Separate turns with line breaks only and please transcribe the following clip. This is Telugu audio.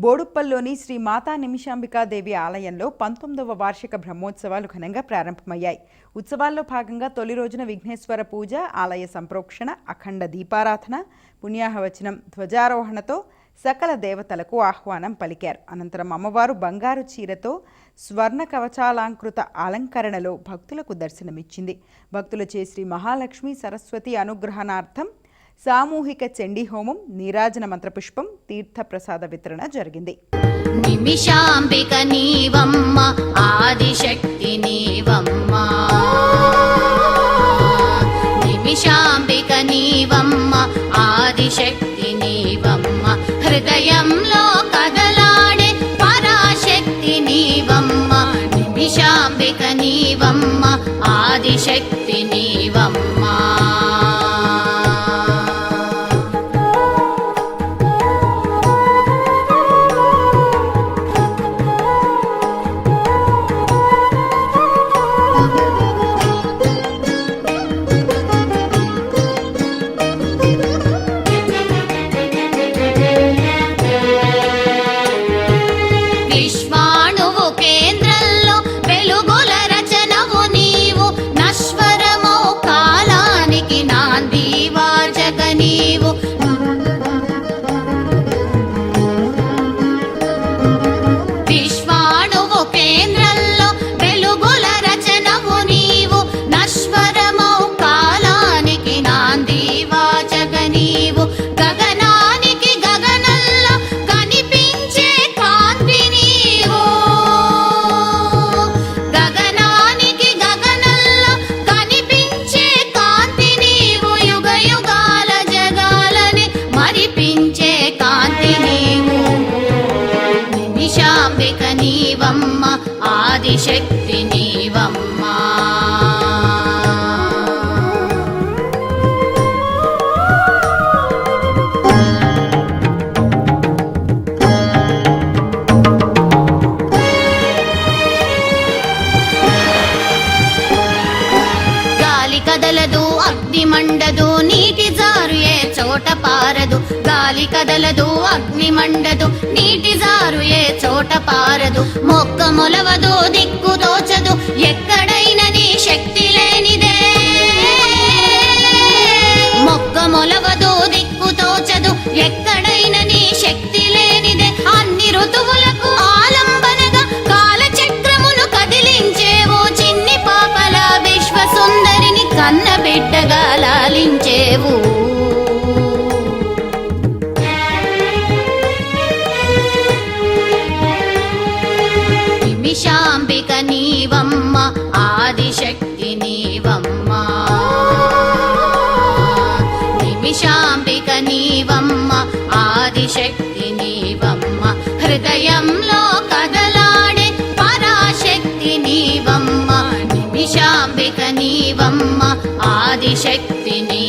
బోడుప్పల్లోని శ్రీ మాతా నిమిషాంబికాదేవి ఆలయంలో 19వ వార్షిక బ్రహ్మోత్సవాలు ఘనంగా ప్రారంభమయ్యాయి. ఉత్సవాల్లో భాగంగా తొలి రోజున విఘ్నేశ్వర పూజ, ఆలయ సంప్రోక్షణ, అఖండ దీపారాధన, పుణ్యాహవచనం, ధ్వజారోహణతో సకల దేవతలకు ఆహ్వానం పలికారు. అనంతరం అమ్మవారు బంగారు చీరతో స్వర్ణ కవచాలంకృత అలంకరణలో భక్తులకు దర్శనమిచ్చింది. భక్తులచే శ్రీ మహాలక్ష్మి సరస్వతి అనుగ్రహణార్థం సామూహిక చండీ హోమం, నీరాజన మంత్రపుష్పం, తీర్థప్రసాద వితరణ జరిగింది.
నిమిషాంబిక నీవమ్మ, ఆదిశక్తి నీవమ్మ, నిమిషాంబిక నీవమ్మ, ఆదిశక్తి నీవమ్మ, హృదయంలో కదలాడే పరాశక్తి నీవమ్మ, నిమిషాంబిక నీవమ్మ, ఆదిశక్తి నీవమ్మ. విశ్వాణువు కేంద్రంలో వెలుగుల రచనవు నీవు, నశ్వరమో కాలానికి నాంది వాచక నీవు, విశ్వాణువు కేంద్రంలో వెలుగుల రచనవు నీవు, నశ్వరమో కాలానికి నాంది వాచక నీవు, గగనానికి గగనంలో కనిపించే కాంతి నీవు, గగనానికి గగనంలో కనిపించే కాంతి నీవు, యుగ యుగాల జగాలని మరిపించే కాంతి నీవు, నిమిషాంబిక నీవమ్మ, ఆదిశక్తి నీవమ్మ. గాలి కదలదు, అగ్ని మండదు, నీటి జారు ఏ చోట పారదు, గాలి కదలదు, అగ్ని మండదు, నీటి జారు ఏ చోట పారదు, మొక్క మొలవదు, దిక్కు తోచదు, ఎక్కడైనా నీ శక్తి లేనిదే, మొక్క మొలవదు, దిక్కు తోచదు, ఎక్కడైనా నీ శక్తి లేనిదే, అన్ని ఋతువులకు ఆలంబనగా కాలచక్రమును కదిలించేవో, చిన్ని పాపల విశ్వ సుందరిని కన్న బిడ్డగా లాలించేవు, నిమిషాంబిక నీవమ్మ, ఆదిశక్తి నీవమ్మ, నిమిషాంబిక నీవమ్మ, ఆదిశక్తి నీవమ్మ, హృదయంలో కదలాడే పరాశక్తి నీవమ్మ, నిమిషాంబిక నీవమ్మ, ఆదిశక్తి నీ